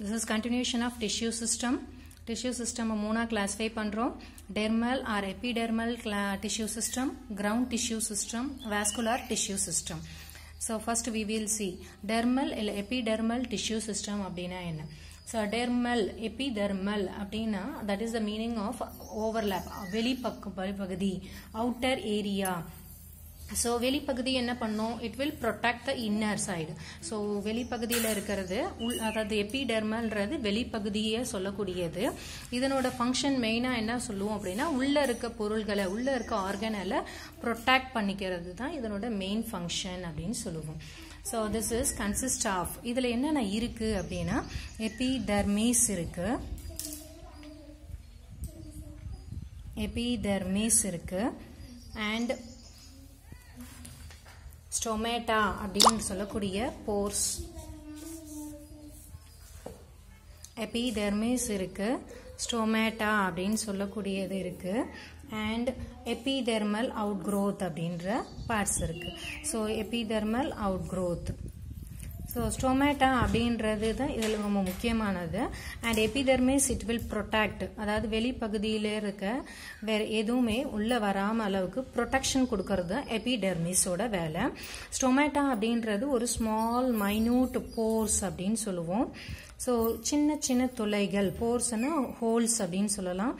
This is continuation of tissue system. Tissue system மூணா classify பண்றோம். Dermal or epidermal tissue system, ground tissue system, vascular tissue system. So first we will see dermal or epidermal tissue system அப்படினா என்ன? So dermal, epidermal அப்படினா that is the meaning of overlap, வெளிப்பகுதி, outer area. So வெளிப்பகுதி என்ன பண்ணும்? It will protect the inner side. So வெளிப்பகுதியில இருக்கிறது அதாவது எபிடெர்மல்ன்றது வெளிப்பகுதியை சொல்லக்கூடியது. இதனோட function மெயினா என்ன சொல்லுவோம் அப்படின்னா உள்ள இருக்க பொருள்களை உள்ள இருக்க ஆர்கனலை ப்ரொடெக்ட் பண்ணிக்கிறது தான் இதனோட மெயின் ஃபங்க்ஷன் அப்படின்னு சொல்லுவோம். So this is consist of இதுல என்னென்ன இருக்கு அப்படின்னா எபிடெர்மிஸ் இருக்கு, எபிடெர்மிஸ் இருக்கு and ஸ்டோமேட்டா அப்படின்னு சொல்லக்கூடிய போர்ஸ், எபிடெர்மிஸ் இருக்கு, ஸ்டோமேட்டா அப்படின்னு சொல்லக்கூடியது இருக்கு அண்ட் எபிடெர்மல் அவுட் க்ரோத் அப்படின்ற பார்ட்ஸ் இருக்கு. So epidermal outgrowth. So stomata அப்படின்றது தான் இதில் ரொம்ப முக்கியமானது. And epidermis it will protect, அதாவது வெளிப்பகுதியில் இருக்க வேற எதுவுமே உள்ள வராம அளவுக்கு ப்ரொடெக்ஷன் கொடுக்கறது எபிடெர்மிஸோட வேலை. ஸ்டோமேட்டா அப்படின்றது ஒரு ஸ்மால் மைன்யூட் போர்ஸ் அப்படின்னு சொல்லுவோம். ஸோ சின்ன சின்ன துளைகள், போர்ஸ்னா ஹோல்ஸ் அப்படின்னு சொல்லலாம்.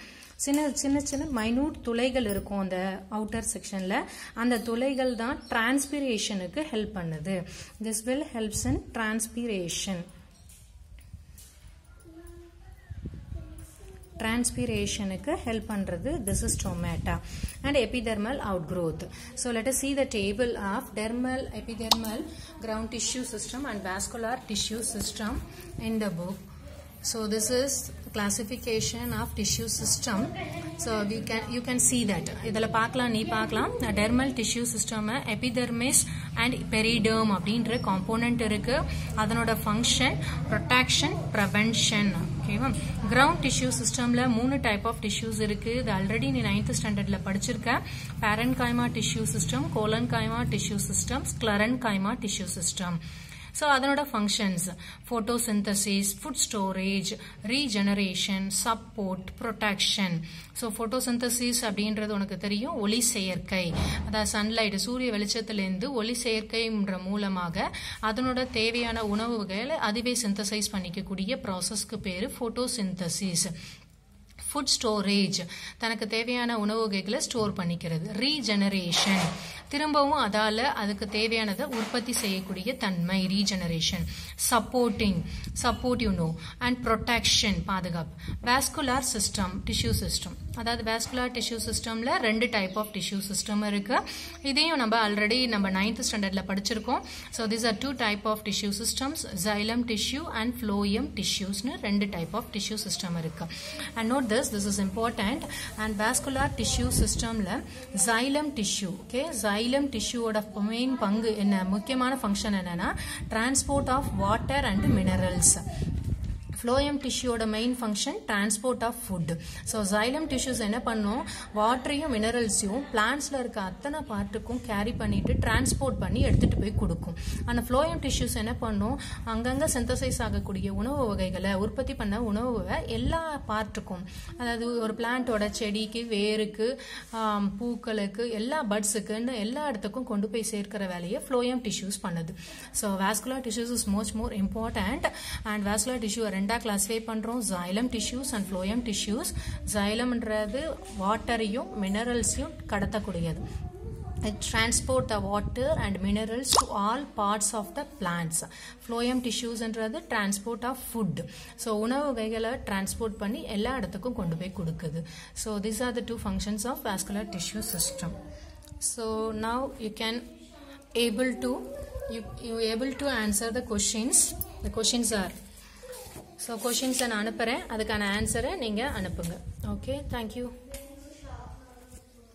சின்ன சின்ன சின்ன மைனூட் துளைகள் இருக்கும் அந்த அவுட்டர் செக்ஷன்ல. அந்த துளைகள் தான் டிரான்ஸ்பிரேஷனுக்கு ஹெல்ப் பண்ணுது. This will helps in transpiration. டிரான்ஸ்பிரேஷனுக்கு ஹெல்ப் பண்றது this is stomata and epidermal outgrowth. So let us see the table of dermal, epidermal, ground tissue system and vascular tissue system in the book. So this is classification of tissue system. So you can see that இதல பார்க்கலாம், நீ பார்க்கலாம் dermal tissue system epidermis and periderm அப்படின்ற component இருக்கு. அதனோட function protection, prevention. ஓகேவா? Ground tissue சிஸ்டம்ல 3 type of tissues இருக்கு. இது ஆல்ரெடி நீ 9th ஸ்டாண்டர்ட்ல படிச்சிருக்க. Parenchyma tissue system, collenchyma tissue system, sclerenchyma tissue system. So அதனோட functions photosynthesis, food storage, regeneration, support, protection. So photosynthesis அப்படின்றது உனக்கு தெரியும், ஒளி சேர்க்கை. அதாவது சன்லைட், சூரிய வெளிச்சத்திலிருந்து ஒளி சேர்க்கைன்ற மூலமாக அதனோட தேவையான உணவுகளை அதுவே சிந்தசைஸ் பண்ணிக்கக்கூடிய ப்ராசஸ்க்கு பேரு photosynthesis. ஃபுட் ஸ்டோரேஜ், தனக்கு தேவையான உணவு வகைகளை ஸ்டோர் பண்ணிக்கிறது. ரீஜெனரேஷன், திரும்பவும் அதால அதுக்கு தேவையானதை உற்பத்தி செய்யக்கூடிய தன்மை, regeneration. Supporting, support you know and protection, பாதுகாப்பு. Vascular system, tissue system. அதாவது வாஸ்குலார் டிஷ்யூ சிஸ்டம்ல 2 டைப் ஆஃப் டிஷ்யூ சிஸ்டம் இருக்கு. இதையும் நம்ம ஆல்ரெடி நம்ம 9th ஸ்டாண்டர்ட்ல படிச்சிருக்கோம். So these are 2 type of tissue systems, xylem tissue and phloem tissuesனு 2 டைப் ஆஃப் டிஷ்யூ சிஸ்டம் இருக்கு. And note this is important. And vascular tissue systemல xylem tissue, okay, xylem tissue ஓட main பங்கு என்ன, முக்கியமான ஃபங்க்ஷன் என்னன்னா transport of water and minerals. phloem tissue ஓட main function transport of food. So xylem tissues என்ன பண்ணும், வாட்டரையும் மினரல்ஸையும் பிளான்ட்ஸ்ல இருக்க அத்தனை பார்ட்டுக்கும் கேரி பண்ணிட்டு டிரான்ஸ்போர்ட் பண்ணி எடுத்துட்டு போய் கொடுக்கும். ஆனால் phloem tissues என்ன பண்ணும், அங்கங்க சிந்தசைஸ் ஆகக்கூடிய உணவு வகைகளை உற்பத்தி பண்ண உணவை எல்லா பார்ட்டுக்கும், அதாவது ஒரு பிளான்ட்டோட செடிக்கு, வேருக்கு, பூக்களுக்கு, எல்லா பட்ஸுக்குன்னு எல்லா இடத்துக்கும் கொண்டு போய் சேர்க்கிற வேலையை phloem tissues பண்ணுது. So vascular tissues is much more important. and vascular tissue classify பண்றோம், xylem tissues and phloem tissues. xylemன்றது வாட்டரையும் மினரல்ஸையும் கடத்தக்கூடியது. It transport the water and minerals to all parts of the plants. phloem tissues என்றது transport of food. So உணவு வகைகளை transport பண்ணி எல்லா இடத்துக்கும் கொண்டு போய் கொடுக்குது. So these are the 2 functions of vascular tissue system. So now you can able to answer the questions. The questions are, so கொஷின்ஸை நான் அனுப்புகிறேன், அதுக்கான ஆன்சரை நீங்கள் அனுப்புங்க. Okay, thank you.